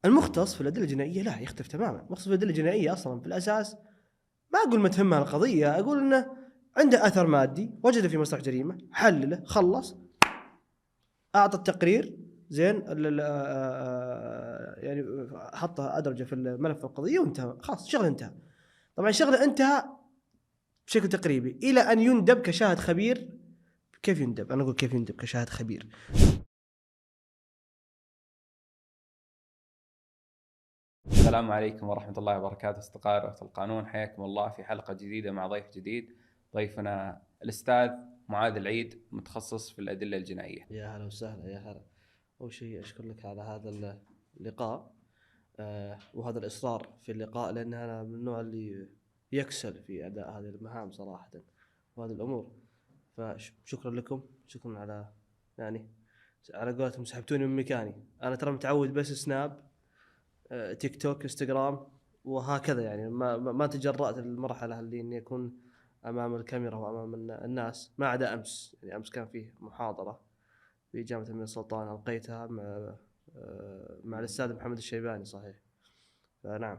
المختص في الأدلة الجنائية لا يختلف تماما. المختص في الأدلة الجنائية أصلا في الأساس ما أقول ما تهمها القضية، أقول إنه عنده أثر مادي، وجد في مسرح جريمة، حلله، خلص، أعطى التقرير، زين يعني حطه أدرجه في الملف القضية وانتهى، خلاص شغله انتهى. طبعا شغله انتهى بشكل تقريبي إلى أن يندب كشاهد خبير. كيف يندب؟ أنا أقول كيف يندب كشاهد خبير. السلام عليكم ورحمة الله وبركاته. أصدقاء رأفة القانون، حياكم الله في حلقة جديدة مع ضيف جديد. ضيفنا الأستاذ معاذ العيد، متخصص في الأدلة الجنائية. يا هلا وسهلا، يا هلا. أول شيء أشكر لك على هذا اللقاء، وهذا الإصرار في اللقاء، لأن أنا من النوع اللي يكسل في أداء هذه المهام صراحة وهذه الأمور. فشكرا لكم، شكرا على، يعني على قولتهم سحبتوني من مكاني. أنا ترى متعود بس سناب، تيك توك، انستغرام وهكذا، يعني ما تجرأت المرحلة اللي إني أكون أمام الكاميرا وأمام الناس، ما عدا أمس. يعني أمس كان فيه محاضرة في جامعة الملك سلطان، ألقيتها مع الأستاذ محمد الشيباني، صحيح. فنعم.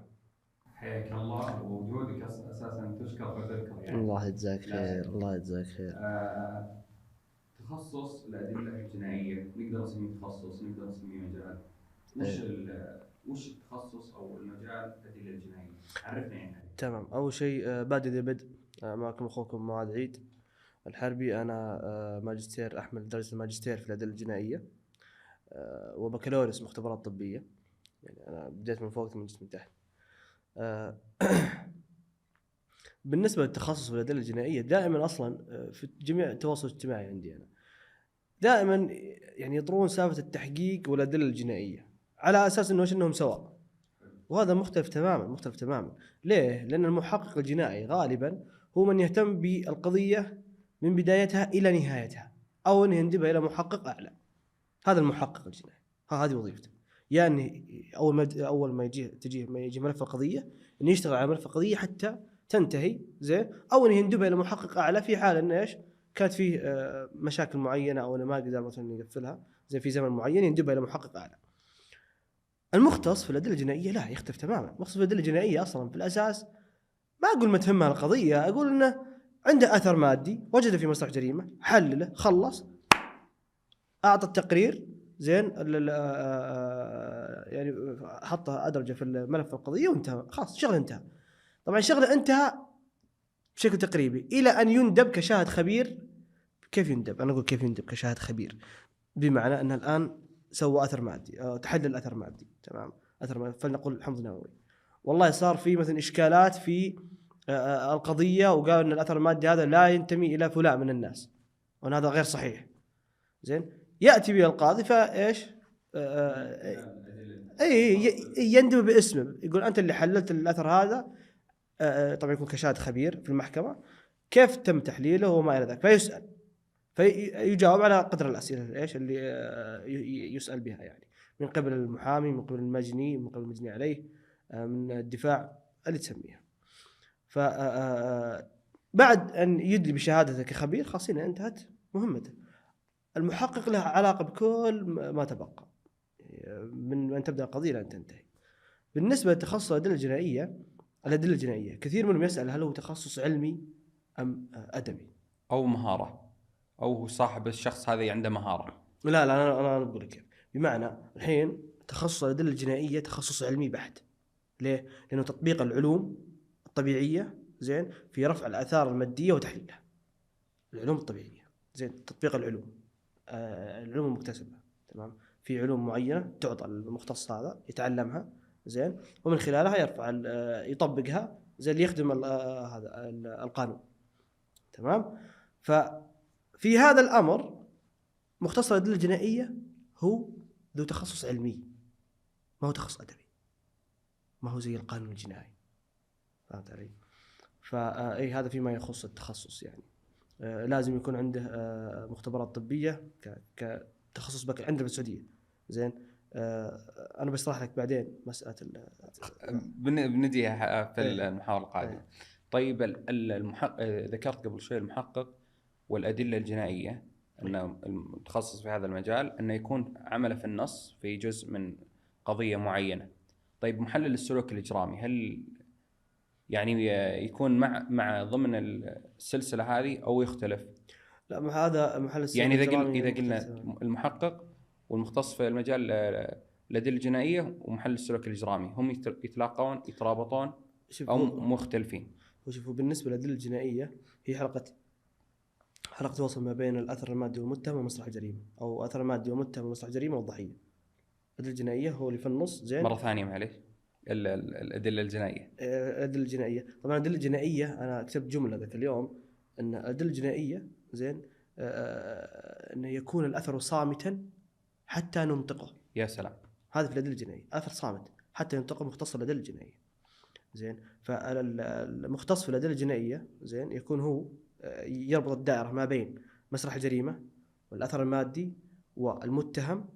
حياك الله، وجهودك أساسا تشكر وتذكر يعني. الله يجزاك لا خير، شك. الله يجزاك خير. تخصص الأدلة الجنائية نقدر نسميه تخصص، نقدر نسميه مجال. إيه. وش التخصص أو المجال الأدلة الجنائية؟ عرفنا يعني. تمام. أول شيء بادئ ذي بدء، معكم أخوكم معاذ عيد الحربي. أنا ماجستير، أحمل درجة الماجستير في الأدلة الجنائية، وبكالوريوس مختبرات طبية. يعني أنا بديت من فوق ثم جيت من تحت. آه، بالنسبة للتخصص في الأدلة الجنائية، دائما أصلا في جميع التواصل الاجتماعي عندي أنا دائما يعني يطرون سالفة التحقيق والأدلة الجنائية على أساس أنهم سواء، وهذا مختلف تماما، مختلف تماما. ليه؟ لأن المحقق الجنائي غالبا هو من يهتم بالقضية من بدايتها إلى نهايتها، أو أن يندبها إلى محقق أعلى. هذا المحقق الجنائي، هذه وظيفته. يعني أول ما يجي ملف القضية، إنه يشتغل على ملف القضية حتى تنتهي، زين، أو إنه يندبها إلى محقق أعلى في حال إنه إيش كانت فيه مشاكل معينة، أو إنه ما قدر مثلا يقفلها زي في زمن معين، يندبها إلى محقق أعلى. المختص في الأدلة الجنائية لا يختلف تماما. المختص في الأدلة الجنائية أصلا في الأساس ما أقول ما تهمها القضية، أقول إنه عنده أثر مادي، وجد في مسرح جريمة، حلله، خلص، أعطى التقرير، زين، يعني حطه أدرجه في الملف القضية وانتهى، خلاص شغله انتهى. طبعا شغله انتهى بشكل تقريبي إلى أن يندب كشاهد خبير. كيف يندب؟ أنا أقول كيف يندب كشاهد خبير، بمعنى أن الآن سوى أثر مادي، تحلل أثر مادي، تمام، أثر مادي، فلنقل حمض نووي. والله صار في مثلا إشكالات في القضية، وقال أن الأثر المادي هذا لا ينتمي إلى فلان من الناس، وأن هذا غير صحيح، زين. يأتي به القاضي فإيش؟ أي يندب باسمه، يقول أنت اللي حللت الأثر هذا. طبعا يكون كشاهد خبير في المحكمة، كيف تم تحليله وما إلى ذلك، فيسأل، فيجاوب على قدر الأسئلة إيش اللي يسأل بها، يعني من قبل المحامي، من قبل المجني، من قبل المجني عليه، من الدفاع اللي تسميها. ف بعد أن يدلي بشهادته كخبير، خلاص هنا انتهت مهمته. المحقق له علاقة بكل ما تبقى من أن تبدأ القضية لأن تنتهي. بالنسبة لتخصص الأدلة الجنائية كثير منهم يسأل هل هو تخصص علمي أم أدبي أو مهارة، أو صاحب الشخص هذا عنده مهارة. لا أنا بقول لك كيف. بمعنى الحين تخصص الأدلة الجنائية تخصص علمي بحت. ليه؟ لأنه تطبيق العلوم الطبيعية، زين، في رفع الآثار المادية وتحليلها. العلوم الطبيعية، زين، تطبيق العلوم، العلوم المكتسبة، تمام. في علوم معينة تعطى المختص هذا يتعلمها، زين، ومن خلالها يرفع يطبقها، زي اللي يخدم هذا القانون، تمام. ففي هذا الأمر مختص الأدلة الجنائية هو ذو تخصص علمي، ما هو تخصص أدبي، ما هو زي القانون الجنائي، فهمت علي؟ فأي هذا فيما يخص التخصص، يعني لازم يكون عنده مختبرات طبية كتخصص عندنا في السعودية، زين. أنا بشرح لك بعدين مسألة بنديها في إيه. المحاور القادمة. إيه. طيب ذكرت قبل شوي المحقق والأدلة الجنائية، أنه المتخصص في هذا المجال أنه يكون عمله في النص في جزء من قضيه معينه. طيب محلل السلوك الاجرامي هل يعني يكون مع ضمن السلسله هذه او يختلف؟ لا، هذا محل السلوك يعني الإجرامي اذا مختلف قلنا تماماً. المحقق والمختص في المجال الادله الجنائيه ومحلل السلوك الاجرامي هم يتلاقون يترابطون شوف او هو مختلفين؟ وشوفوا بالنسبة للأدلة الجنائية، هي حلقة وصل ما بين الأثر المادي والمتهم ومسرح الجريمة، أو أثر مادي ومتهم ومسرح الجريمة والضحية. الأدلة الجنائية هو اللي في النص. زين. مره ثانيه معليش، الادله الجنائيه. الأدلة الجنائية طبعا، الأدلة الجنائية أنا كتبت جملة ذاك اليوم أن الأدلة الجنائية زين أن يكون الأثر صامتا حتى ننطقه. يا سلام. هذا في الأدلة الجنائية، أثر صامت حتى ينطقه مختص الأدلة الجنائية. زين. فالمختص في الأدلة الجنائية زين يكون هو يربط الدائرة ما بين مسرح الجريمة والأثر المادي والمتهم،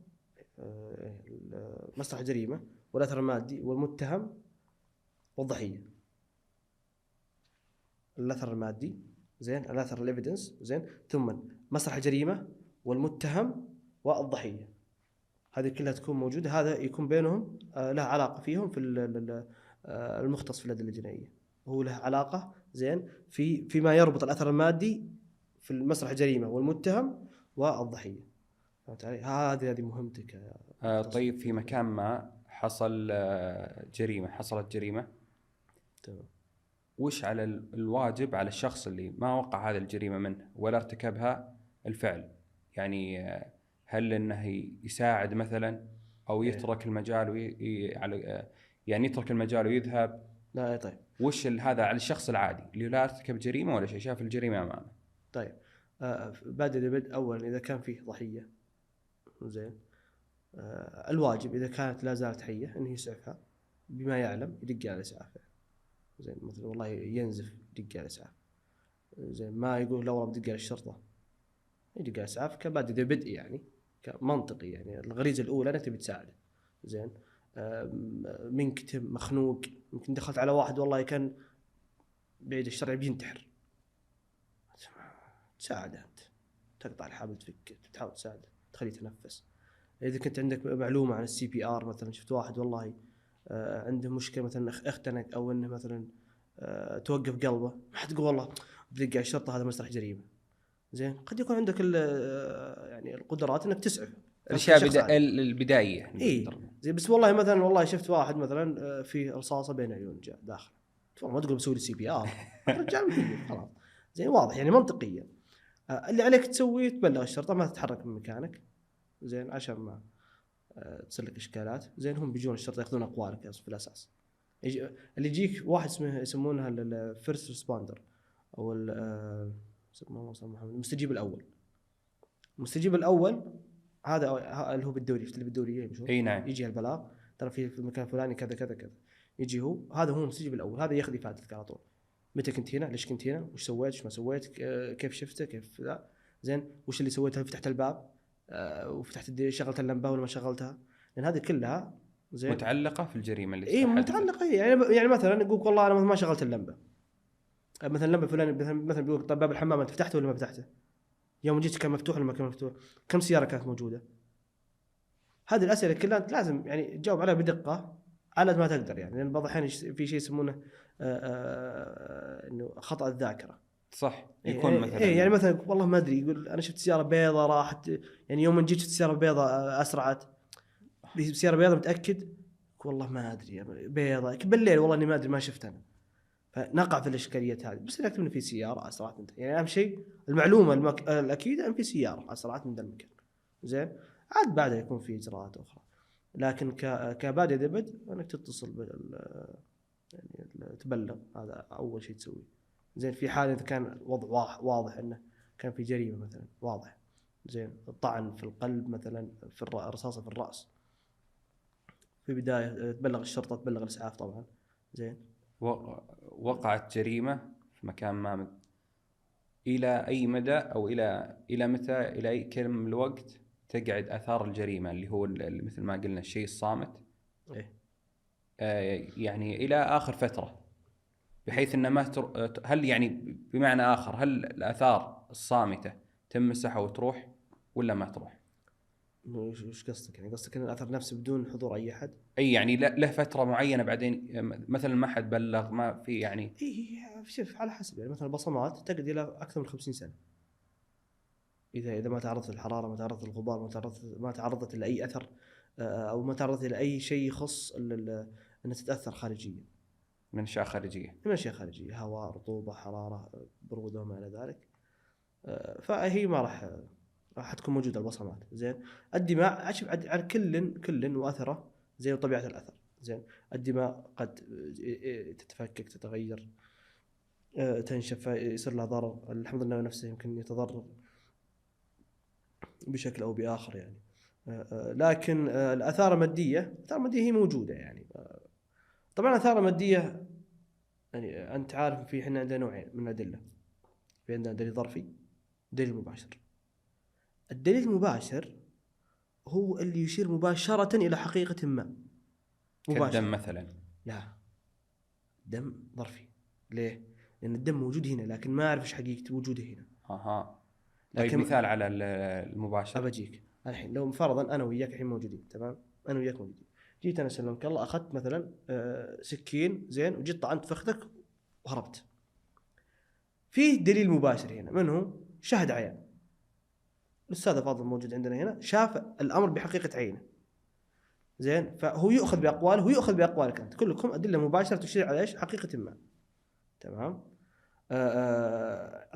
مسرح الجريمة والأثر المادي والمتهم والضحية. الأثر المادي زين، الأثر الإيفيدنس زين، ثم مسرح الجريمة والمتهم والضحية. هذه كلها تكون موجودة، هذا يكون بينهم له علاقة فيهم في المختص في الأدلة الجنائية، هو له علاقة زين فيما يربط الأثر المادي في المسرح الجريمة والمتهم والضحية. فهمت علي؟ هذه مهمتك. طيب في مكان ما حصل حصلت جريمة، تمام. وش على الواجب على الشخص اللي ما وقع هذه الجريمة منه ولا ارتكبها الفعل؟ يعني هل انه يساعد مثلا او يترك المجال يعني يترك المجال ويذهب؟ لا طيب. وش هذا على الشخص العادي اللي لا ارتكب جريمة ولا شيء، شاف الجريمة امامه؟ طيب بدء اولا اذا كان فيه ضحية زين، الواجب اذا كانت لا زالت حية انه يسعفها بما يعلم، يدق على اسعافها. زين مثلا والله ينزف، يدق على اسعاف. زين ما يقول لا والله بدق على الشرطة، يدق على اسعاف كبادئ بدء يعني كمنطقي. يعني الغريزة الاولى انك تبي تساعده. زين. منكتم مخنوق، يمكن دخلت على واحد والله كان بعيد الشرع بينتحر، تساعده انت، تقطع الحبل تفك، تحاول تساعده تخليه يتنفس. اذا كنت عندك معلومه عن السي بي ار، مثلا شفت واحد والله عنده مشكله مثلا اختنق او انه مثلا توقف قلبه، ما حتقول والله بدق على الشرطه هذا مسرح جريمه. زين قد يكون عندك يعني القدرات انك تسعف الاشياء البدائيه. اي زي بس والله مثلا والله شفت واحد مثلا في رصاصه بين عيون جاء داخل، والله ما تقول بسوي لي سي بي ار، الرجال مكيف خلاص. زين واضح يعني منطقيا. اللي عليك تسويه تبلغ الشرطه، ما تتحرك من مكانك زين عشان ما تصير لك اشكالات. زين هم بيجون الشرطه ياخذون اقوالك في الاساس. اللي يجيك واحد اسمه يسمونها الفيرست ريسبوندر او المستجيب الاول. المستجيب الاول هذا اللي هو بالدوري، اللي بالدوريه يمشون. اي نعم. يجي البلاغ ترى في المكان الفلاني كذا كذا كذا، يجي هذا هو المستجيب الاول، هذا ياخذ افادتك على طول. متى كنت هنا؟ ليش كنت هنا؟ وش سويت؟ وش ما سويت؟ كيف شفته؟ كيف لا؟ زين وش اللي سويته؟ فتحت الباب وفتحت شغلت اللمبه ولا ما شغلتها؟ لان هذه كلها زين متعلقه في الجريمه اللي اي متعلقه. يعني مثلا يقول والله انا ما شغلت اللمبه، مثلا اللمبه فلان مثلا بيقول طيب باب الحمام انت فتحته ولا ما فتحته؟ يوم جيت كان مفتوح ولا ما كان مفتوح؟ كم سياره كانت موجوده؟ هذه الاسئله كلها انت لازم يعني تجاوب عليها بدقه على قد ما تقدر. يعني لان بعض الاحيان في شيء يسمونه انه خطا الذاكره. صح. يكون مثلا يعني مثلا والله ما ادري، يقول انا شفت سياره بيضاء راحت، يعني يوم جيت شفت سياره بيضاء اسرعت. سياره بيضاء متاكد؟ والله ما ادري بيضاء بالليل والله اني ما ادري ما شفت انا. فنقع في الاشكاليات هذه. بس اذا اكتب في سياره اسرعت انت، يعني اهم شيء المعلومه الاكيده ان في سياره اسرعت من ذا المكان. زين عاد بعدها يكون في اجراءات اخرى. لكن كبادئ ذبد انك تتصل يعني تبلغ، هذا اول شيء تسويه. زين في حال اذا كان الوضع واضح انه كان في جريمه مثلا واضح، زين الطعن في القلب مثلا، في الرصاصه في الراس، في بدايه تبلغ الشرطه، تبلغ الاسعاف طبعا. زين وقعت جريمه في مكان ما، الى اي مدى او الى متى، الى اي كم الوقت تقعد اثار الجريمه اللي هو مثل ما قلنا الشيء الصامت؟ يعني الى اخر فتره، بحيث ان ما هل يعني بمعنى اخر هل الاثار الصامته تمسح وتروح ولا ما تروح؟ وش قصدك يعني؟ قصدك ان الاثر نفسه بدون حضور اي احد؟ اي يعني له فتره معينه بعدين مثلا ما حد بلغ ما في يعني. اي شوف على حسب يعني، مثلا البصمات تقعد الى اكثر من 50 سنه اذا ما تعرضت للحراره، ما تعرضت للغبار، ما تعرضت لاي اثر، او ما تعرضت الى اي شيء يخص ان تتاثر خارجيا من اشياء خارجيه. من اشياء خارجيه، هواء، رطوبه، حراره، بروده وما الى ذلك. فهي ما راح تكون موجوده البصمات. زين. الدماء على كل واثره زين، وطبيعه الاثر. زين. الدماء قد تتفكك، تتغير، تنشف، يصير لها ضرر. الحمض النووي نفسه يمكن يتضرر بشكل او باخر يعني. لكن الاثار الماديه هي موجوده يعني. طبعا الاثار الماديه يعني انت عارف في احنا عندنا نوعين من الادله. في عندنا دليل ظرفي، دليل مباشر. الدليل المباشر هو اللي يشير مباشرة إلى حقيقة ما. مباشرة. كالدم مثلا. لا، دم ظرفي. ليه؟ لأن الدم موجود هنا لكن ما أعرف إيش حقيقة وجوده هنا. اها. طيب لكن مثال على المباشر. أبجيك الحين لو فرضا أنا وياك الحين موجودين، تمام؟ أنا وياك موجودين، جيت أنا سلمك الله، أخذت مثلا سكين، زين، وجيت طعنت فخذك وهربت. فيه دليل مباشر هنا، من هو؟ شاهد عيان. الأستاذ فاضل موجود عندنا هنا، شاف الأمر بحقيقة عينه. زين. فهو يؤخذ بأقواله ويؤخذ بأقوالك أنت، كلكم أدلة مباشرة تشير على إيش؟ حقيقة ما. تمام.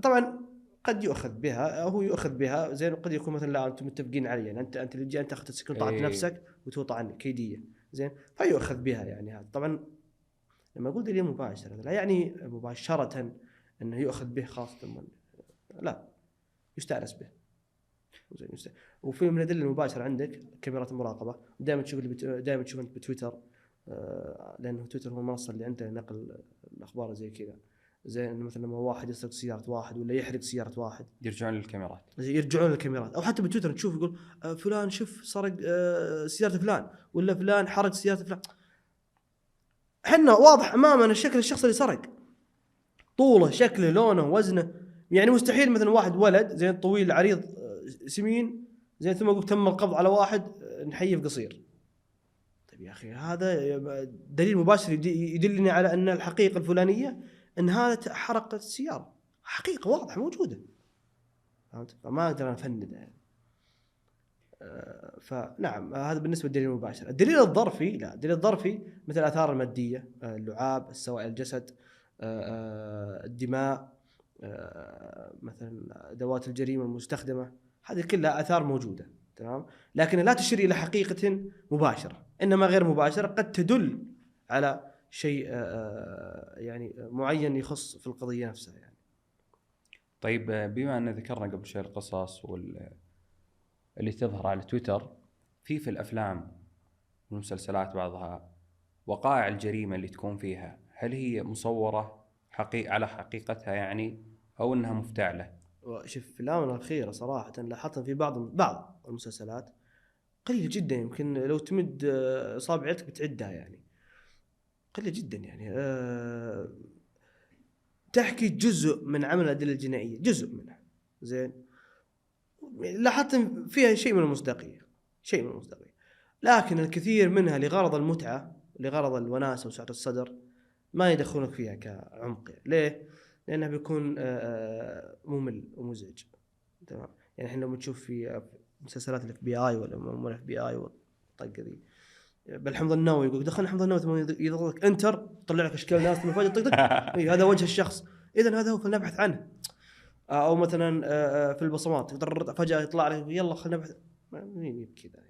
طبعا قد يؤخذ بها، هو يؤخذ بها، زين، وقد يكون مثلا لا أنتم متفقين علي يعني، أنت اللي جاي أنت أخذت السكين طعنت إيه. نفسك وتوطى عني كيدية. زين. فيؤخذ بها يعني. هذا طبعا لما أقول دليل مباشر لا يعني مباشرة أنه يؤخذ به خاصة، لا، يستأنس به. وفي من الادله المباشره عندك كاميرات المراقبه. دائما تشوف انت بتويتر، لانه تويتر هو المنصه اللي عندها نقل الاخبار زي كذا. زي انه مثلا لما واحد يسرق سياره واحد ولا يحرق سياره واحد، يرجعون للكاميرات. يرجعون للكاميرات. او حتى بتويتر تشوف يقول فلان شوف سرق سياره فلان، ولا فلان حرق سياره فلان. حنا واضح امامنا شكل الشخص اللي سرق، طوله، شكله، لونه، وزنه. يعني مستحيل مثلا واحد ولد زين طويل عريض سمين زين ثم اقول تم القبض على واحد نحيف قصير. طيب يا اخي هذا دليل مباشر يدلني على ان الحقيقه الفلانيه ان هذا حرق السياره، حقيقه واضحه موجوده. فهمت؟ فما اقدر افندها يعني. فنعم هذا بالنسبه للدليل المباشر. الدليل الظرفي لا، الدليل الظرفي مثل الاثار الماديه، اللعاب، السوائل الجسد، الدماء، مثلا ادوات الجريمه المستخدمه، هذه كلها اثار موجوده. تمام. لكن لا تشير الى حقيقه مباشره، انما غير مباشره قد تدل على شيء يعني معين يخص في القضيه نفسها يعني. طيب بما ان ذكرنا قبل شوي القصص اللي تظهر على تويتر، في الافلام والمسلسلات بعضها وقائع الجريمه اللي تكون فيها، هل هي مصوره على حقيقتها يعني، او انها مفتعله؟ شوف في الآونة الأخيرة صراحة لاحظت في بعض المسلسلات قليل جدا، يمكن لو تمد أصابعك بتعدها يعني، قليل جدا يعني. تحكي جزء من عمل الأدلة الجنائية، جزء منها. زين. لاحظت فيها شيء من المصداقية، لكن الكثير منها لغرض المتعة، لغرض الوناسة وسعة الصدر، ما يدخلونك فيها كعمق. ليه؟ لأنه بيكون ممل ومزعج. تمام. يعني احنا لما تشوف في مسلسلات الاف بي اي ولا مو الاف بي اي والطقه ذي، بالحمض النووي يقول دخلنا حمض النووي ثم يضغط لك انتر يطلع لك اشكال ناس ثم فجاه طق طق هذا وجه الشخص، اذا هذا هو فلنبحث عنه. او مثلا في البصمات فجاه يطلع لك يلا خلينا نبحث، مين كذا.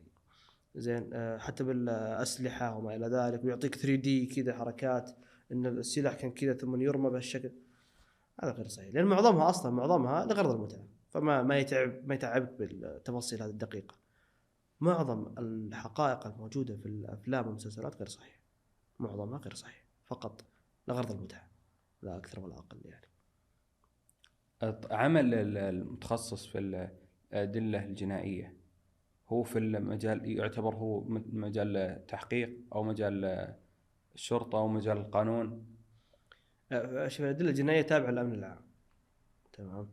زين. حتى بالاسلحه وما الى ذلك، ويعطيك 3 دي كذا حركات ان السلاح كان كذا ثم يرمى بهالشكل. هذا غير صحيح، لان معظمها لغرض المتعه، فما ما يتعبك بالتفاصيل هذه الدقيقه. معظم الحقائق الموجوده في الافلام والمسلسلات غير صحيحه، معظمها غير صحيح، فقط لغرض المتعه، لا اكثر ولا اقل يعني. عمل المتخصص في الأدلة الجنائية هو في المجال، يعتبر هو مجال التحقيق أو مجال الشرطة أو مجال القانون؟ شوف الأدلة الجنائية تابعة للأمن العام. تمام.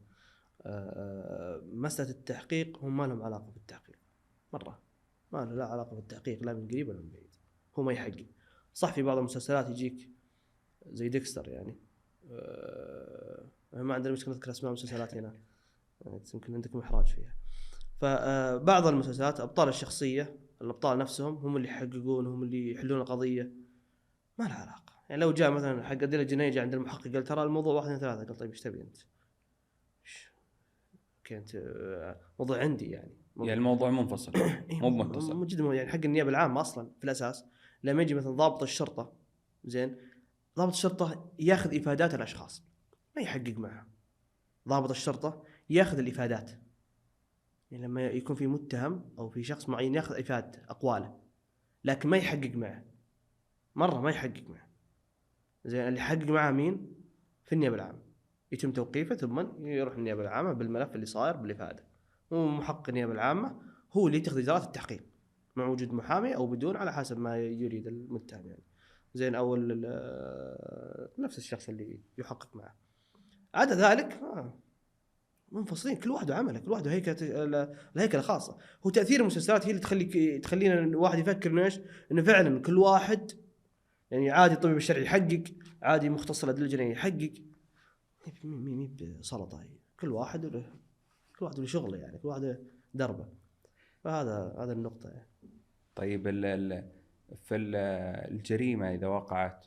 مسألة التحقيق هم ما لهم علاقة بالتحقيق. مره ما له لا علاقه بالتحقيق لا من قريب ولا من بعيد. هو ما يحقق. صح في بعض المسلسلات يجيك زي ديكستر يعني ما عندنا مشكله نذكر اسماء مسلسلات هنا يمكن عندكم احراج فيها. فبعض المسلسلات ابطال الشخصيه الابطال نفسهم هم اللي يحققون هم اللي يحلون القضيه ما لها علاقه. يعني لو جاء مثلا حق الدليل الجنائي جاء عند المحقق قال ترى الموضوع 1 2 3 قال طيب ايش تبي انت؟ كنت موضوع عندي يعني الموضوع منفصل مو متصل جدا. يعني حق النيابه العامه اصلا في الاساس لما يجي مثلا ضابط الشرطه زين ضابط الشرطه ياخذ افادات الاشخاص ما يحقق معها. ضابط الشرطه ياخذ الافادات يعني لما يكون في متهم او في شخص معين ياخذ افاده اقواله لكن ما يحقق معه مره ما يحقق معه. زين اللي يحقق معه مين؟ في النيابه العامه يتم توقيفه ثم يروح النيابه العامه بالملف اللي صاير بالافاده. ومحقق النيابه العامه هو اللي يتخذ اجراءات التحقيق مع وجود محامي او بدون على حسب ما يريد المتهم يعني. زين او نفس الشخص اللي يحقق معه. عدا ذلك منفصلين كل واحد عمله كل واحد الهيكله الخاصه. هو تاثير المسلسلات هي اللي تخلينا الواحد يفكر انه ايش انه فعلا كل واحد يعني عادي الطبيب الشرعي يحقق عادي مختص الادله الجنائيه يحقق مين بسلطه كل واحد له شغله يعني كل واحد دربه. فهذا النقطه يعني. طيب في الجريمه اذا وقعت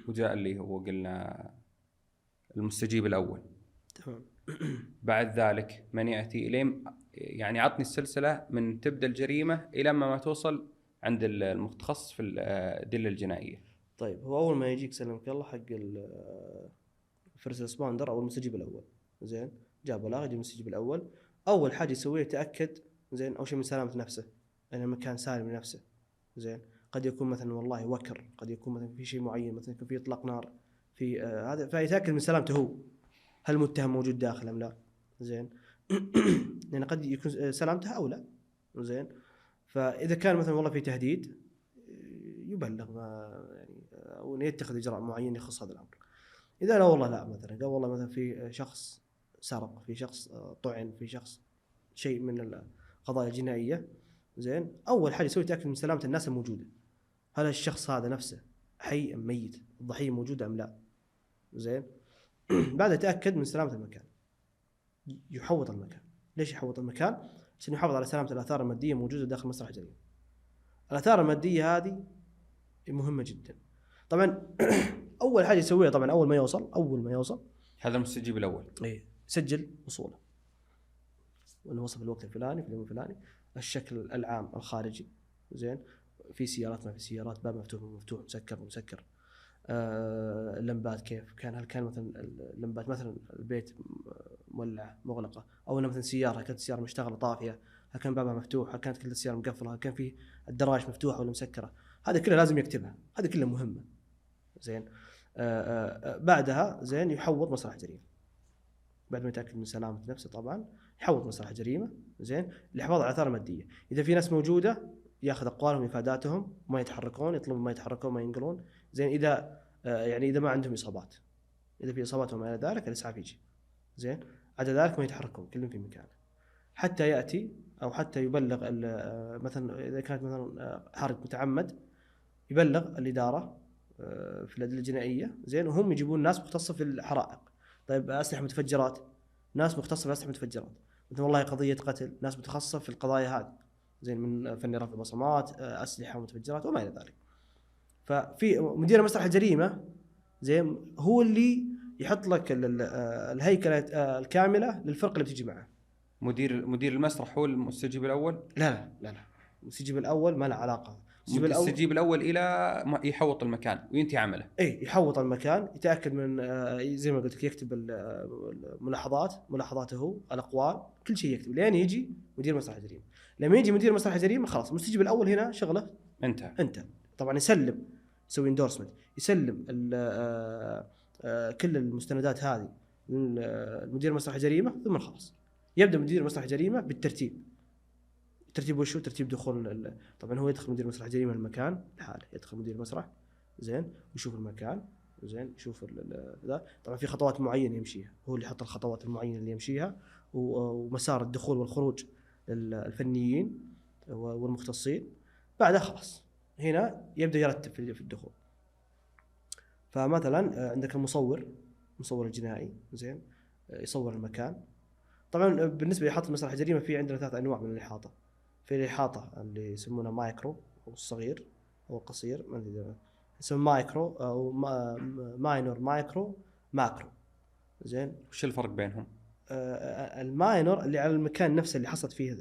وجاء اللي هو قلنا المستجيب الاول تمام بعد ذلك من ياتي اليه يعني عطني السلسله من تبدا الجريمه الى ما توصل عند المتخصص في الادله الجنائيه. طيب هو اول ما يجيك سلمك الله حق الفيرست ريسبوندر او المستجيب الاول زين جاء بلاغ يجي المستجيب الاول اول حاجه يسويها يتاكد زين اول شيء من سلامه نفسه ان المكان سالم لنفسه. زين قد يكون مثلا والله وكر قد يكون مثلا في شيء معين مثلا يكون في اطلاق نار في هذا فيتاكد من سلامته هو هل المتهم موجود داخل ام لا. زين لان قد يكون سلامته او لا. زين فاذا كان مثلا والله في تهديد يبلغ ما يعني او يتخذ اجراء معين يخص هذا الامر. اذا لا والله لا مثلا قال والله مثلا في شخص سرق في شخص طعن في شخص شيء من القضايا الجنائيه. زين اول حاجه يسوي تاكد من سلامه الناس الموجوده هل الشخص هذا نفسه حي ام ميت الضحيه موجوده ام لا. زين بعد يتاكد من سلامه المكان يحوط المكان. ليش يحوط المكان؟ عشان يحافظ على سلامه الاثار الماديه موجوده داخل مسرح الجريمه. الاثار الماديه هذه مهمه جدا. طبعا اول حاجه يسويها طبعا اول ما يوصل هذا المستجيب الاول سجل وصوله وانه وصل في الوقت الفلاني في اليوم الفلاني الشكل العام الخارجي. زين في سيارات ما في سيارات باب مفتوح مفتوح مسكر اللمبات كيف كان هل كان مثلا اللمبات مثلا البيت مولع مغلقه او انه مثلا سياره كانت السياره مشتغله طافيه هل كان بابها مفتوح هل كانت كل السياره مقفله هل كان في الدراج مفتوحه ولا مسكره. هذا كله لازم يكتبها هذه كلها مهمه. زين بعدها زين يحوط مسرح جريمه بعد ما يتاكد من سلامه نفسه طبعا يحوط مسرح جريمه. زين لحفاظ على الاثار الماديه. اذا في ناس موجوده ياخذ اقوالهم وافاداتهم ما يتحركون يطلبون ما يتحركون ما ينقلون. زين اذا يعني اذا ما عندهم اصابات اذا في اصابات وما الى ذلك الاسعاف يجي. زين عدا ذلك ما يتحركون كلهم في مكانه حتى ياتي او حتى يبلغ مثلا اذا كانت مثلا حرق متعمد يبلغ الاداره في الادله الجنائيه. زين وهم يجيبون ناس مختصه في الحرائق. طيب اسلحه متفجرات ناس مختصه في الاسلحه متفجرات مثلا والله قضيه قتل ناس متخصصه في القضايا هذه. زين من فني رفع بصمات اسلحه متفجرات وما الى ذلك. ففي مدير مسرح الجريمه زين هو اللي يحط لك الهيكله الكامله للفرقه اللي بتجي معه. مدير المسرح هو المستجيب الاول؟ لا المستجيب الاول ما له علاقه. المستجيب الاول الى يحوط المكان وينتهي عمله. يحوط المكان يتاكد من زي ما قلت لك يكتب ملاحظاته الاقوال كل شيء يكتب لين يجي مدير مسرح الجريمه. لما يجي مدير مسرح الجريمه خلاص المستجيب الاول هنا شغله انت طبعا يسوي اندورسمنت يسلم كل المستندات هذه لمدير مسرح الجريمه ثم خلاص يبدا مدير مسرح الجريمه بالترتيب. ترتيب وشو ترتيب دخول طبعا هو يدخل مدير مسرح الجريمه المكان لحاله يدخل مدير المسرح. زين ويشوف المكان. زين يشوف ذا طبعا في خطوات معينه يمشيها هو اللي يحط الخطوات المعينه اللي يمشيها ومسار الدخول والخروج للفنيين والمختصين. بعدها خلاص هنا يبدأ يرتب في الدخول. فمثلا عندك المصور الجنائي، زين، يصور المكان. طبعا بالنسبه لإحاطة المسرح الجريمه في عندنا 3 انواع من الإحاطة. في الإحاطة اللي يسمونها مايكرو او الصغير او القصير، ما ادري يسمونه مايكرو او ماينور، مايكرو، ماكرو. زين، وش الفرق بينهم؟ الماينور اللي على المكان نفسه اللي حصلت فيه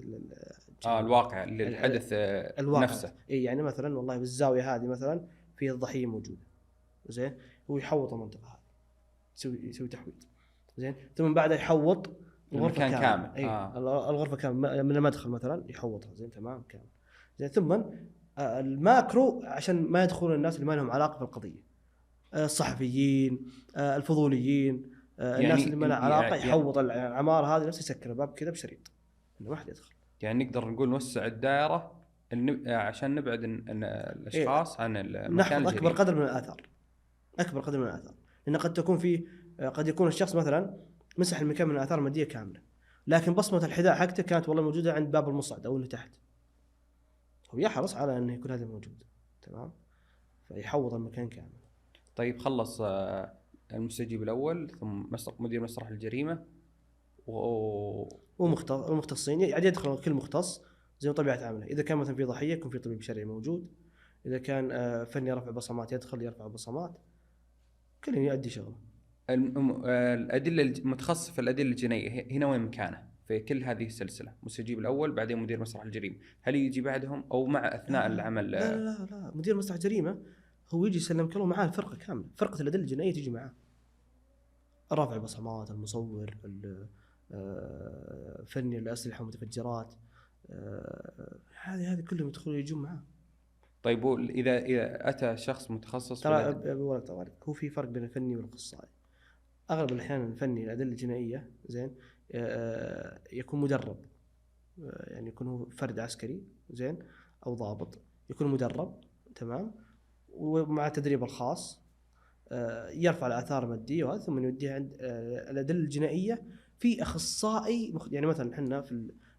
الواقع اللي الحدث الواقع نفسه. اي يعني مثلا والله بالزاويه هذه مثلا في الضحيه موجوده، زين، هو يحوط المنطقه هذه، يسوي تحويط، زين، ثم بعدها يحوط الغرفه كامل. الغرفه كامل من المدخل مثلا يحوطها، زين، تمام كامل، زين. ثم الماكرو عشان ما يدخلون الناس اللي ما لهم علاقه بالقضيه، الصحفيين، الفضوليين، الناس اللي ما لها علاقه، يحوط العماره هذه نفسها، يسكر الباب كذا بشريط انه ما حد يدخل. يعني نقدر نقول نوسع الدائره عشان نبعد إن الاشخاص عن المكان نحفظ الجريمة. اكبر قدر من الاثار، لان قد تكون قد يكون الشخص مثلا مسح المكان من الاثار الماديه كامله، لكن بصمه الحذاء حقته كانت والله موجوده عند باب المصعد او اللي تحت، هو يحرص على انه يكون هذا موجود، تمام، فيحوط المكان كامل. طيب خلص المستجيب الاول، ثم مدير مسرح الجريمه والمختصين، يعني يدخل كل مختص زي طبيعه عمله. اذا كان مثلا في ضحيه يكون في طبيب شرعي موجود، اذا كان فني رفع بصمات يدخل يرفع بصمات، كل يؤدي شغله. الادله المتخصص في الادله الجنائيه هنا وين مكانه في كل هذه السلسله؟ مستجيب الاول بعدين مدير مسرح الجريمه، هل يجي بعدهم او مع اثناء العمل؟ لا مدير مسرح الجريمه هو يجي يسلم كله معاه الفرقه كامله، فرقه الادله الجنائيه تيجي معاه، رافع البصمات، المصور، فني الاسلحه والمتفجرات، هذه كلهم يدخلوا يجون معاه. طيب اذا اتى شخص متخصص ترى هو في فرق بين الفني والاخصائي. اغلب الاحيان الفني الادله الجنائيه، زين، يكون مدرب، يعني يكون هو فرد عسكري، زين، او ضابط، يكون مدرب، تمام، ومع التدريب الخاص يرفع الاثار الماديه وهذا، ثم يوديها عند الادله الجنائيه في اخصائي يعني مثلا احنا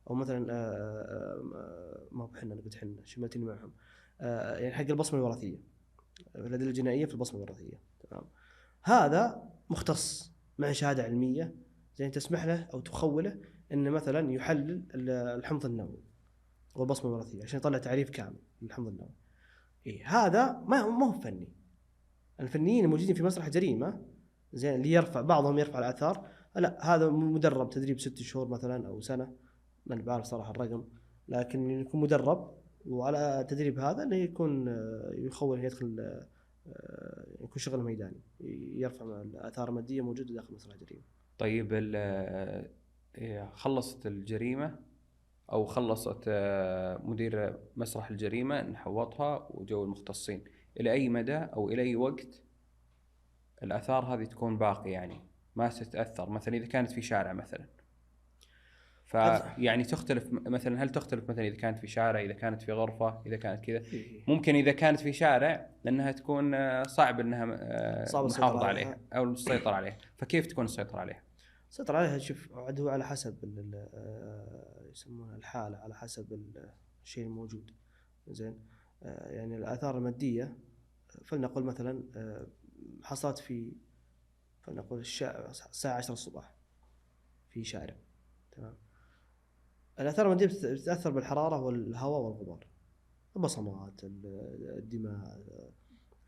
او مثلا ما هو احنا، قلت احنا شملتني معهم، يعني حق البصمه الوراثيه، الادله الجنائيه في البصمه الوراثيه، تمام، هذا مختص مع شهاده علميه، زين، تسمح له او تخوله ان مثلا يحلل الحمض النووي والبصمه الوراثيه عشان يطلع تعريف كامل للحمض النووي. هذا ما هو فني. الفنيين الموجودين في مسرح جريمه، زين، اللي بعضهم يرفع الاثار، لا، هذا مدرب تدريب 6 شهور مثلا او سنه، ما بعرف صراحه الرقم، لكن يكون مدرب، وعلى تدريب هذا انه يكون يخول يدخل، يكون شغل ميداني، يرفع الاثار الماديه موجوده داخل مسرح الجريمه. طيب خلصت الجريمه او خلصت مدير مسرح الجريمه نحوطها وجو المختصين، الى اي مدى او الى اي وقت الاثار هذه تكون باقيه، يعني ما تتاثر؟ مثلا اذا كانت في شارع مثلا، فيعني تختلف مثلا، هل تختلف مثلا اذا كانت في شارع، اذا كانت في غرفه، اذا كانت كذا؟ ممكن اذا كانت في شارع لانها تكون صعب انها محافظه عليها او السيطره عليها، فكيف تكون السيطره عليها؟ السيطره عليها شوف عاد هو على حسب يسمونها الحاله، على حسب الشيء الموجود، زين، يعني الاثار الماديه فلنقل مثلا حصلت في، فلنقل الساعه 10 الصباح في شارع، تمام، الآثار المادية بتتأثر بالحرارة والهواء والغبار، البصمات، الدماء،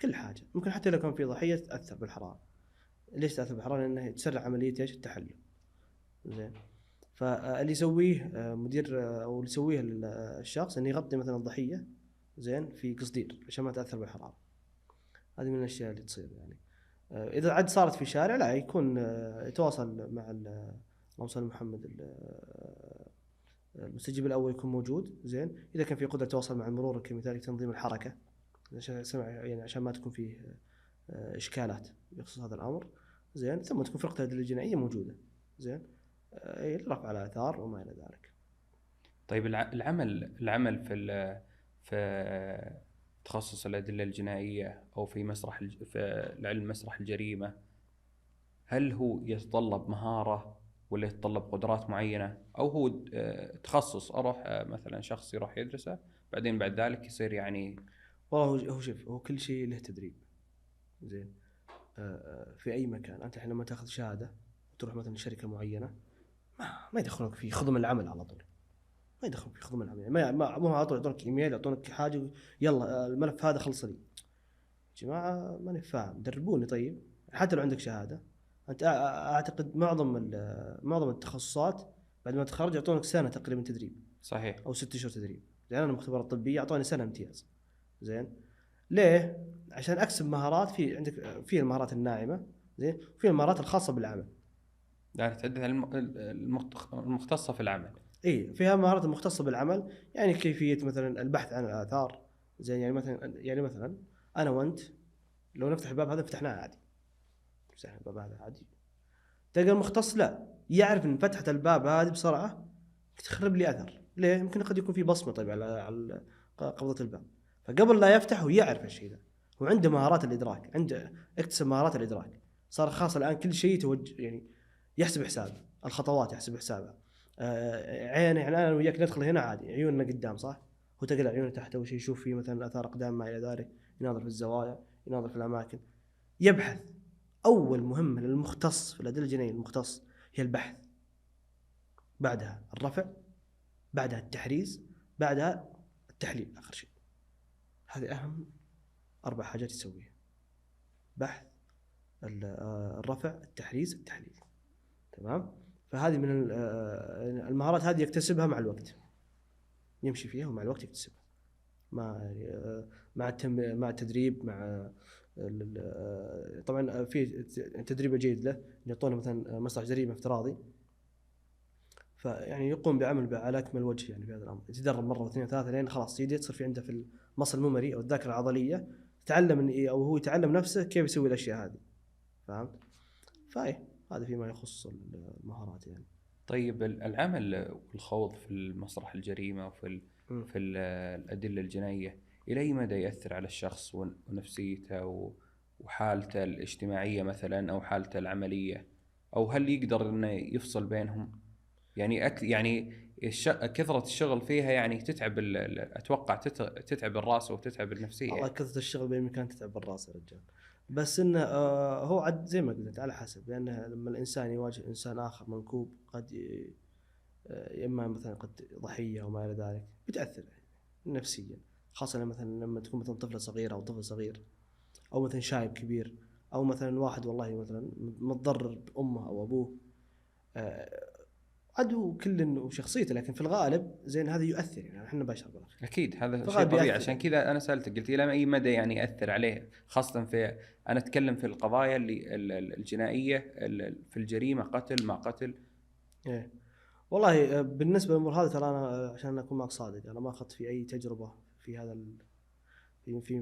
كل حاجة. ممكن حتى لو كان في ضحية تأثر بالحرارة. ليش تأثر بالحرارة؟ لأنها تسرع عملية ايش؟ التحلل، زين. فاللي يسويه مدير أو اللي يسويه الشخص إنه يغطي مثلا الضحية، زين، في قصدير عشان ما تأثر بالحرارة. هذه من الأشياء اللي تصير يعني. إذا عاد صارت في شارع، لا، يكون يتواصل مع اللهم صل محمد، المستجيب الاول يكون موجود، زين، اذا كان في قدره تواصل مع المرور كمثال تنظيم الحركه، يعني عشان ما تكون فيه اشكالات بخصوص هذا الامر، زين، ثم تكون فرقه الادله الجنائيه موجوده، زين، لرفع الاثار وما الى ذلك. طيب العمل في تخصص الادله الجنائيه او في في العلم مسرح الجريمه، هل هو يتطلب مهاره ولا يتطلب قدرات معينة، أو هو تخصص أروح مثلا شخص يروح يدرسه بعدين بعد ذلك يصير يعني. والله هو شوف، هو كل شيء له تدريب. زين. في اي مكان انت الحين لما تاخذ شهاده وتروح مثلا شركه معينه، ما يدخلونك فيه، خذوا من العمل على طول. ما يدخلونك فيه، خذوا من العمل. مو على طول يعطونك ايميل، يعطونك حاجه، يلا الملف هذا خلص لي. يا جماعه ماني فاهم، دربوني. طيب حتى لو عندك شهاده، انت اعتقد معظم التخصصات بعد ما تخرج يعطونك سنه تقريبا تدريب، صحيح. او 6 شهور تدريب. لان انا المختبرات الطبيه اعطوني سنه امتياز. زين. ليه؟ عشان اكسب مهارات. في عندك في المهارات الناعمه، زين، وفي المهارات الخاصه بالعمل. يعني تحدث عن المختصة في العمل. اي، فيها مهارات مختصه بالعمل، يعني كيفيه مثلا البحث عن الاثار. زين. يعني مثلا انا وانت لو نفتح الباب هذا فتحناه عادي، فتحنا الباب هذا عادي. تلقى المختص لا، يعرف ان فتحه الباب هذه بسرعه تخرب لي اثر. ليه؟ يمكن قد يكون في بصمه طيب على قبضه الباب، فقبل لا يفتح هو يعرف الشيء ذا، وعنده مهارات الادراك، عنده اكتسب مهارات الادراك. صار خاص الان كل شيء يعني يحسب حسابه، الخطوات يحسب حسابها. عينه، يعني انا وياك ندخل هنا عادي عيوننا قدام صح، هو تقلع عيونه تحت اول شيء يشوف فيه مثلا اثار اقدام ما الى ذلك، يناظر في الزوايا، يناظر في الاماكن، يبحث. اول مهمه للمختص في الادله الجنائيه، المختص، هي البحث، بعدها الرفع، بعدها التحريز، بعدها التحليل آخر شيء. هذه أهم 4 حاجات يسويها: بحث، الرفع، التحريز، التحليل. تمام. فهذه من المهارات هذه يكتسبها مع الوقت، يمشي فيها ومع الوقت يكتسبها، مع التدريب، مع طبعا في تدريب جيد له، يعطونه مثلا مسرح جريمة افتراضي، فيعني يقوم بعمل على اكمل وجه يعني في هذا الامر. يتدرب مره واثنين وثلاثه لين خلاص تصير في عنده في المصل الميموري او الذاكره العضليه، تعلم او هو يتعلم نفسه كيف يسوي الاشياء هذه. فهمت؟ فاي هذا فيما يخص المهارات يعني. طيب العمل والخوض في المسرح الجريمة في الأدلة الجنائية إلى أي مدى يأثر على الشخص ونفسيته وحالته الاجتماعية مثلا أو حالته العملية، أو هل يقدر إنه يفصل بينهم؟ يعني يعني كثرة الشغل فيها يعني تتعب أتوقع تتعب الرأس وتتعب النفسية. والله كثرة الشغل بإمكان تتعب الراس يا رجال، بس انه هو عاد زي ما قلت على حسب، لانه لما الانسان يواجه انسان اخر منكوب قد اما مثلا قد ضحيه وما الى ذلك، بتاثر نفسيا، خاصه لما تكون مثلا طفله صغيره او طفل صغير، او مثلا شايب كبير، او مثلا واحد والله مثلا متضرر بامه او ابوه. عدو كل وشخصيته، لكن في الغالب زين هذا يؤثر، يعني احنا بشر بالاخير. أكيد هذا شيء فغالب طبيعي، يأثر. عشان كذا أنا سألتك قلت إلى أي مدى يعني يأثر عليه، خاصة أنا أتكلم في القضايا الجنائية، في الجريمة قتل ما قتل. إيه. والله بالنسبه للامور هذه ترى انا عشان اكون معك صادق، انا ما اخذت في اي تجربه في هذا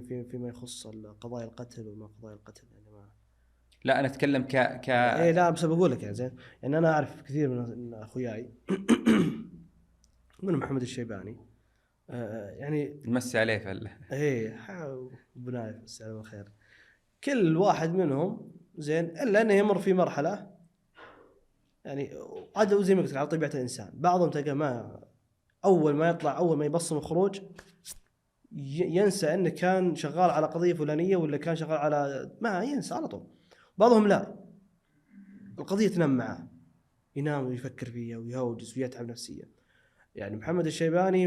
فيما يخص قضايا القتل وما قضايا القتل، يعني ما. لا أنا أتكلم ايه لا، بس بقول لك يعني زين، يعني انا اعرف كثير من اخوياي من محمد الشيباني، يعني نمسي عليه ايه بنايف بس على الخير. كل واحد منهم زين الا انه يمر في مرحله، يعني عاد زي ما قلت على طبيعه الانسان. بعضهم تلقى ما اول ما يطلع، اول ما يبصم الخروج ينسى انه كان شغال على قضيه فلانيه، ولا كان شغال على، ما ينسى على طول. بعضهم لا، القضيه تنام معه، ينام ويفكر فيها ويهوجس ويتعب نفسيا. يعني محمد الشيباني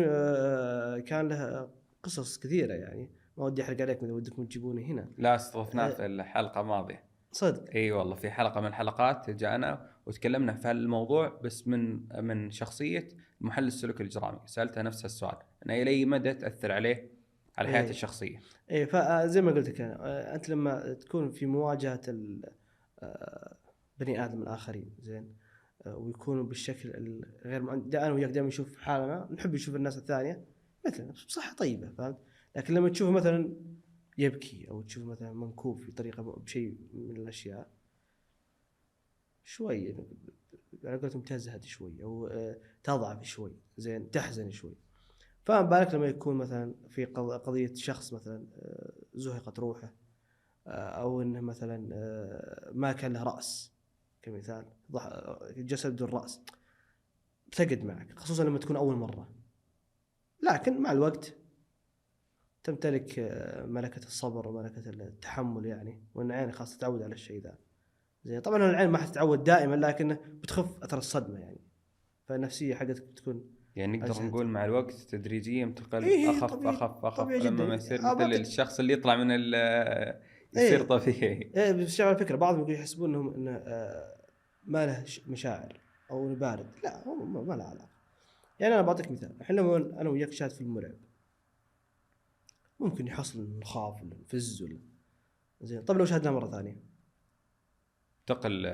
كان له قصص كثيره، يعني ما ودي احرق عليكم اذا ودكم تجيبوني هنا. لا استضفناه في الحلقة الماضية. صدق. اي والله في حلقة من الحلقات جاءنا وتكلمنا في الموضوع، بس من شخصية محلل السلوك الإجرامي، سألته نفس السؤال، أنا إلى أي مدى تأثر عليه على حياته الشخصية. ايه، فزي ما قلت لك انت لما تكون في مواجهه بني ادم الاخرين زين، ويكونوا بالشكل الغير انا وياك دائما نشوف حالنا، نحب نشوف الناس الثانيه مثلنا بصحه طيبه، فهمت؟ لكن لما تشوفه مثلا يبكي، او تشوفه مثلا منكوب في طريقه بشيء من الاشياء، شوي على قولتهم تزهد شوي، او تضعف شوي، زين، تحزن شوي. فما بالك لما يكون مثلا في قضيه شخص مثلا زهقت روحه، او انه مثلا ما كان له راس، كمثال الجسد والرأس بتقعد معك، خصوصا لما تكون أول مرة. لكن مع الوقت تمتلك ملكة الصبر وملكة التحمل يعني، وأن عينك خلاص تتعود على الشيء ذا. زين طبعا العين ما حتتعود دائما، لكن بتخف أثر الصدمة يعني، فالنفسية حقتك بتكون يعني نقدر أجهد. نقول مع الوقت تدريجيا تنتقل إيه اخف طبيعي، اخف اخف طبيعي لما جدا. ما يصير مثل الشخص اللي يطلع من يصير إيه طبيعي. إيه بس على فكرة بعضهم يقول يحسبون إنهم إنه ما له مشاعر أو إنه بارد. لا هو ما له علاقة. يعني أنا بعطيك مثال، الحين لما أنا وياك شاهد فيلم مرعب ممكن يحصل نخاف ولا نفز ولا زين. طب لو شاهدناه مرة ثانية تقل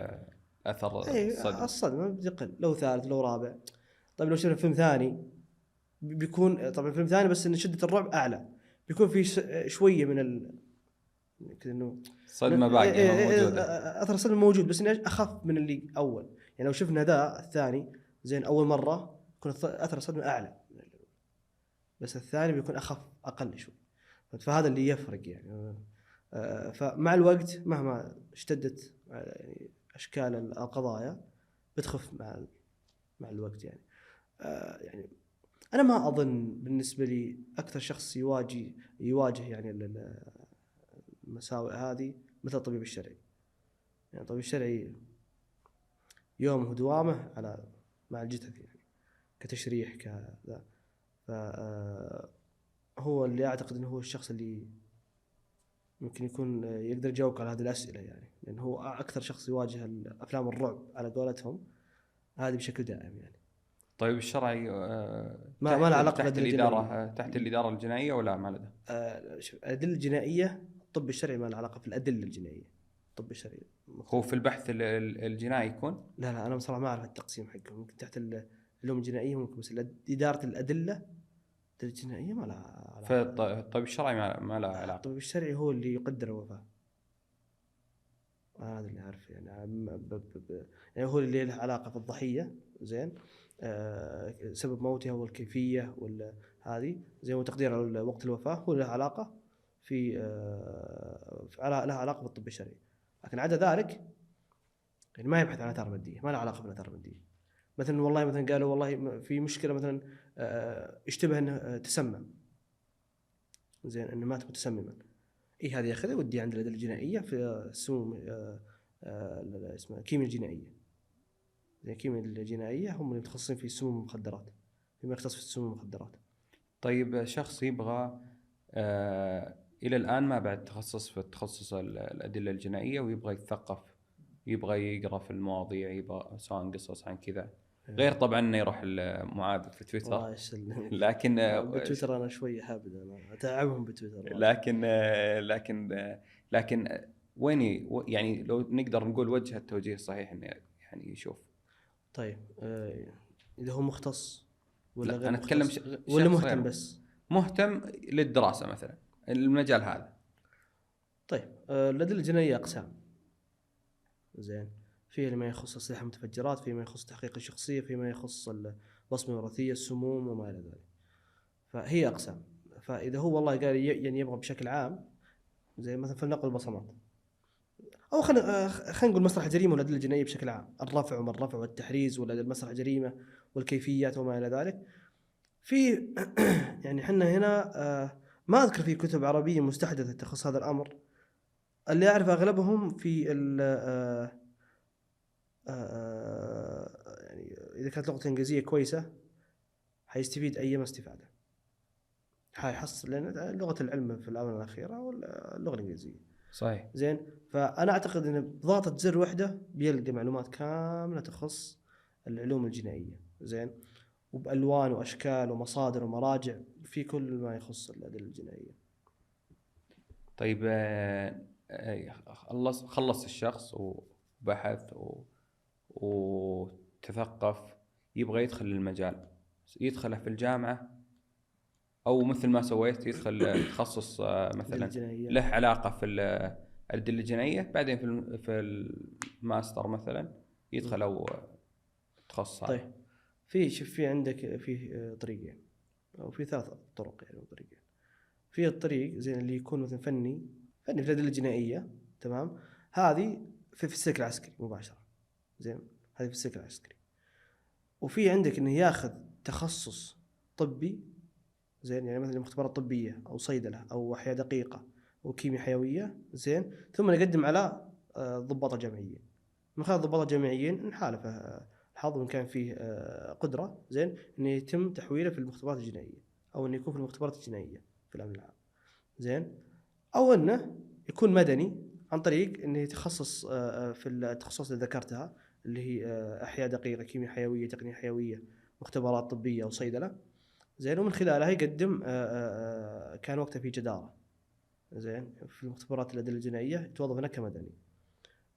اثر اي الصدمه. الصدمة بتقل، لو ثالث لو رابع. طيب لو شفنا فيلم ثاني بيكون طبعا فيلم ثاني بس ان شدة الرعب اعلى، بيكون في شوية من كذا انه الصدمه باقيه ما موجوده. اثر الصدمة موجود بس انه اخف من اللي اول. يعني لو شفنا ذا الثاني زين اول مرة يكون اثر الصدمة اعلى من الأول، بس الثاني بيكون اخف اقل شوي. فهذا اللي يفرق يعني. فمع الوقت مهما اشتدت يعني اشكال القضايا بتخف مع الوقت يعني. يعني انا ما اظن بالنسبه لي اكثر شخص يواجه يعني المساوئ هذه مثل الطبيب الشرعي. يعني الطبيب الشرعي يومه ودوامه على مع الجثث يعني، كتشريح كذا. ف هو اللي اعتقد انه هو الشخص اللي ممكن يكون يقدر يجاوبك على هذه الاسئله يعني، لانه هو اكثر شخص يواجه الافلام الرعب على قولتهم هذه بشكل دائم يعني. طيب الشرعي ما له علاقه تحت بالادله الجنائيه. الاداره، تحت الاداره الجنائيه ولا ما له؟ الادله الجنائيه الطب الشرعي ما له علاقه في الادله الجنائيه. الطب الشرعي هو في البحث الجنائي يكون؟ لا انا بصراحه ما اعرف التقسيم حقهم، ممكن تحت العلوم الجنائيه ممكن، بس اداره الادله الجنائيه ما لها علاقه. فالطب الشرعي ما له علاقه. الطب الشرعي هو اللي يقدر الوفاه، هذا اللي أعرف يعني. يعني هو اللي له علاقة في الضحية زين، سبب موتها والكيفية ولا هذه زين، وتقدير وقت الوفاة هو له علاقة في له علاقة بالطب الشرعي. لكن عدا ذلك يعني ما يبحث عن آثار مادية، ما له علاقة بالآثار المادية. مثلا والله مثلا قالوا والله في مشكلة مثلا اشتبه انه تسمم زين، انه مات متسمما. هذه ياخذها يودي عند الادله الجنائيه في السموم اسمها الكيمياء الجنائيه. زي الكيمياء الجنائيه هم اللي متخصصين في السموم والمخدرات، فيما يختص في السموم والمخدرات. طيب شخص يبغى الى الان ما بعد تخصص في التخصص الادله الجنائيه ويبغى يتثقف، يبغى يقرا في المواضيع، يبغى سواء قصص عن كذا، غير طبعا انه يروح المعابد في تويتر. الله يسلمك. لكن بتويتر انا شويه حابب، انا اتعبهم بتويتر. لكن وين يعني لو نقدر نقول وجه التوجيه الصحيح انه يعني يشوف. طيب اذا هو مختص ولا غير انا اتكلم مختص ولا مهتم بس مهتم للدراسه مثلا المجال هذا. طيب الادله الجنائيه اقسام زين، فيه ما يخص اسلحه المتفجرات، فيه ما يخص تحقيق الشخصيه، فيه ما يخص البصمه الوراثيه، السموم وما الى ذلك. فهي اقسام. فاذا هو والله قال يعني يبغى بشكل عام زي مثلا فلنقل البصمات، او خلينا نقول مسرح الجريمه والادله الجنائيه بشكل عام، الرفع وما الرفع والتحريز ولا مسرح الجريمه والكيفيات وما الى ذلك. في يعني احنا هنا ما اذكر في كتب عربيه مستحدثه تخص هذا الامر. اللي اعرف اغلبهم في يعني اذا كانت لغته انجليزيه كويسه حيستفيد ايما استفاده، حيحصل لان لغه العلم في الاونه الاخيره واللغه الانجليزيه. صحيح. زين فانا اعتقد ان بضغطه زر واحده بيلقى معلومات كامله تخص العلوم الجنائيه زين، وبالوان واشكال ومصادر ومراجع في كل ما يخص الادله الجنائيه. طيب خلص الشخص وبحث وتثقف، يبغى يدخل المجال، يدخله في الجامعة أو مثل ما سويت يدخل تخصص مثلا له علاقة في الأدلة الجنائية، بعدين في الماستر مثلا يدخل أو تخصص. طيب في عندك في طريقين أو في 3 طرق يعني طريقين. في الطريق زين اللي يكون مثلا فني في الأدلة الجنائية تمام، هذه في السلك العسكري مباشرة زين، هذه في السلك العسكري. وفي عندك انه ياخذ تخصص طبي، زين، يعني مثلا مختبرات طبيه او صيدله او احياء دقيقه او كيمياء حيويه، زين، ثم يقدم على ضباط الجامعيين. من خلال الضباط الجامعيين نحالفه الحظ، وان كان فيه قدره، زين، انه يتم تحويله في المختبرات الجنائيه، او انه يكون في المختبرات الجنائيه في الامن العام، زين، او انه يكون مدني عن طريق انه يتخصص في التخصصات اللي ذكرتها، اللي هي احياء دقيقه، كيمياء حيويه، تقنيه حيويه، مختبرات طبيه وصيدله، زين، ومن خلالها يقدم كان وقتها في جداره، زين، في المختبرات الادله الجنائيه يتوظف هناك كمدني،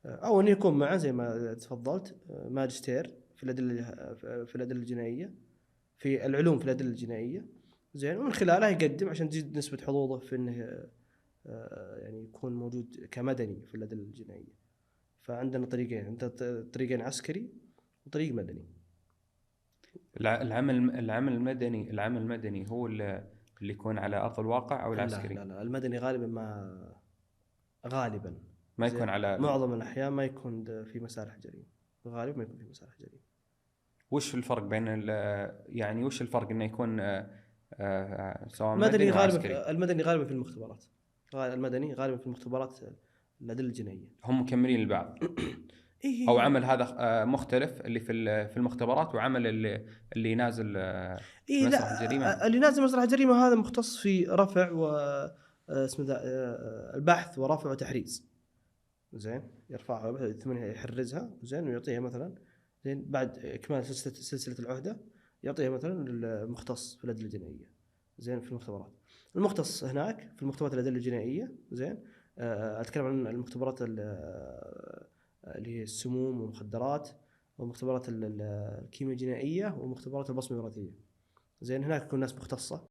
او انه يكون معه زي ما تفضلت ماجستير في الادله، في الادله الجنائيه، في العلوم في الادله الجنائيه، زين، ومن خلالها يقدم عشان تزيد نسبه حظوظه في انه يعني يكون موجود كمدني في الادله الجنائيه. فعندنا طريقين، عندنا طريقين عسكري وطريق مدني. العمل المدني هو اللي يكون على ارض الواقع او العسكري؟ لا المدني غالبا غالبا ما يكون على معظم الاحيان ما يكون في مسارح جريمه، غالبا ما يكون في مسارح جريمه. وش الفرق بين يعني وش الفرق انه يكون سواء المدني مدني غالبا وعسكري؟ المدني غالبا في المختبرات، المدني غالبا في المختبرات الادله الجنائيه. هم مكملين البعض. إيه او عمل هذا مختلف اللي في المختبرات، وعمل اللي نازل إيه مسرح لا الجريمه. اللي نازل مسرح الجريمه هذا مختص في رفع و اسمه ذا البحث ورفع وتحريز، زين، يرفعها ثم يحرزها، زين، ويعطيها مثلا، زين، بعد اكمال سلسله العهده يعطيها مثلا المختص في الادله الجنائيه، زين، في المختبرات. المختص هناك في المختبرات الادله الجنائيه، زين، اتكلم عن المختبرات اللي هي السموم والمخدرات، ومختبرات الكيمياء الجنائيه، ومختبرات البصمه الوراثيه، زين. هناك يكون ناس مختصه،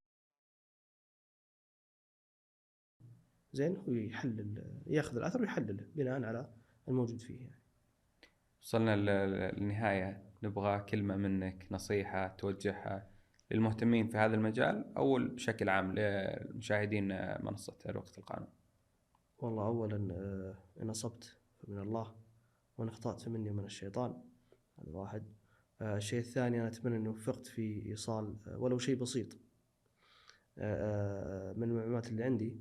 زين، ويحلل، ياخذ الاثر ويحلله بناء على الموجود فيه يعني. وصلنا للنهايه، نبغى كلمه منك، نصيحه توجهها للمهتمين في هذا المجال، او بشكل عام للمشاهدين منصه الوقت القانون. والله اولا ان اصبت فمن الله، وان اخطات فمني ومن الشيطان، هذا واحد. الشيء الثاني، انا اتمنى اني وفقت في ايصال ولو شيء بسيط من المعلومات اللي عندي.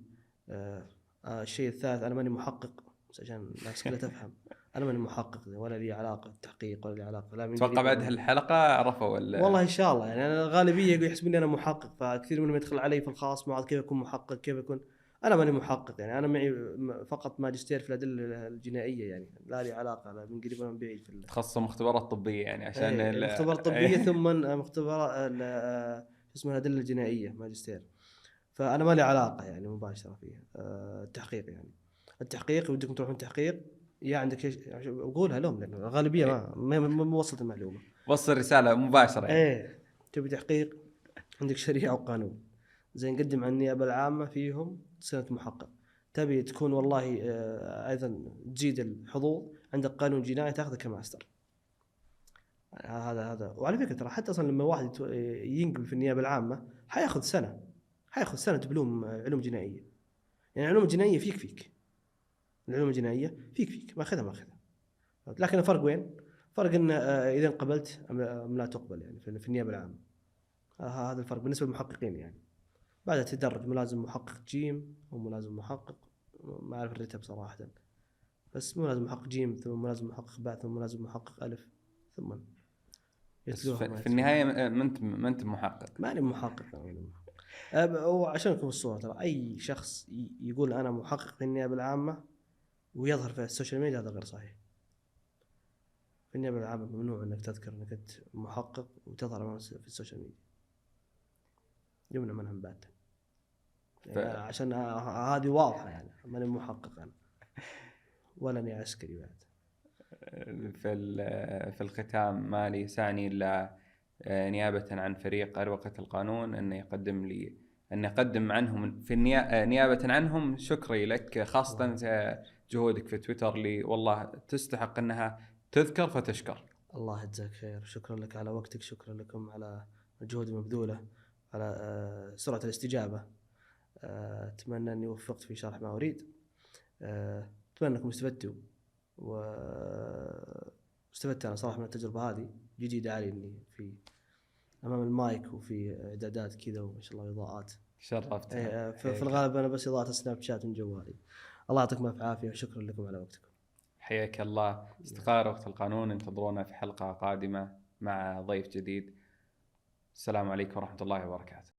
الشيء الثالث، انا ماني محقق، بس عشان الناس كلها تفهم، انا ماني محقق ولا لي علاقه بالتحقيق ولا لي علاقه، لا من اتوقع بعد هالحلقه عرفوا والله ان شاء الله يعني. انا الغالبيه يحسبوني انا محقق، فكثير منهم يدخل علي في الخاص معه كيف اكون محقق، كيف اكون. انا ماني محقق يعني، انا معي فقط ماجستير في الادله الجنائيه يعني، لا لي علاقه لا من قريب ولا من بعيد في تخصص مختبرات طبيه يعني عشان مختبرات طبيه ثم مختبرات اسمها الادله الجنائيه ماجستير. فانا ما لي علاقه يعني مباشره فيها التحقيق يعني. التحقيق ودكم تروحون تحقيق، يا عندك ايش اقولها لهم، لانه الغالبيه ما وصلت المعلومه. وصل رساله مباشره يعني. ايه، تبي تحقيق، عندك شريعه وقانون، زين، قدم على النيابه العامه فيهم سنه محقق. تبي تكون والله ايضا تزيد الحظوظ، عندك قانون جنائي تاخذه كماستر. هذا وعلى فكره ترى حتى اصلا لما واحد ينقل في النيابه العامه حياخذ سنه دبلوم علوم جنائيه. يعني العلوم الجنائيه فيك العلوم الجنائيه فيك ما اخذها. لكن الفرق وين؟ فرق ان اذا انقبلت ام لا تقبل يعني في النيابه العامه. هذا الفرق بالنسبه للمحققين يعني. بعدها تدرج ملازم محقق جيم وملازم محقق، ما اعرف الرتب صراحه، بس ملازم محقق جيم ثم ملازم محقق باء ثم ملازم محقق الف ثم في النهايه ما انت محقق. ماني محقق. وعشان نكون الصورة، ترى أي شخص يقول أنا محقق في النيابة العامة ويظهر في السوشيال ميديا هذا غير صحيح. في النيابة العامة ممنوع أنك تذكر أنك أنت محقق وتظهر في السوشيال ميديا، يمنع منها باتا يعني عشان هذه واضحة يعني. ماني محقق أنا ولا أني عسكري بعد. في الختام ما لي يسعني إلا نيابة عن فريق أروقة القانون أن يقدم عنهم في نيابة عنهم شكري لك، خاصة جهودك في تويتر اللي والله تستحق أنها تذكر فتشكر. الله يجزاك خير، شكرا لك على وقتك، شكرا لكم على الجهود المبذولة، على سرعة الاستجابة. أتمنى أني وفقت في شرح ما أريد. أتمنى أنكم استفدتوا واستمتعتوا واستفدت انا صراحه من التجربه هذه، جديده علي اني في امام المايك وفي اعدادات كذا وما شاء الله اضاءات. شرفت. في الغالب انا بس اضاءه السناب شات من جوالي. الله يعطيكم الف عافيه وشكرا لكم على وقتكم. حياك الله. استقرار وقت القانون، انتظرونا في حلقة قادمة مع ضيف جديد. السلام عليكم ورحمة الله وبركاته.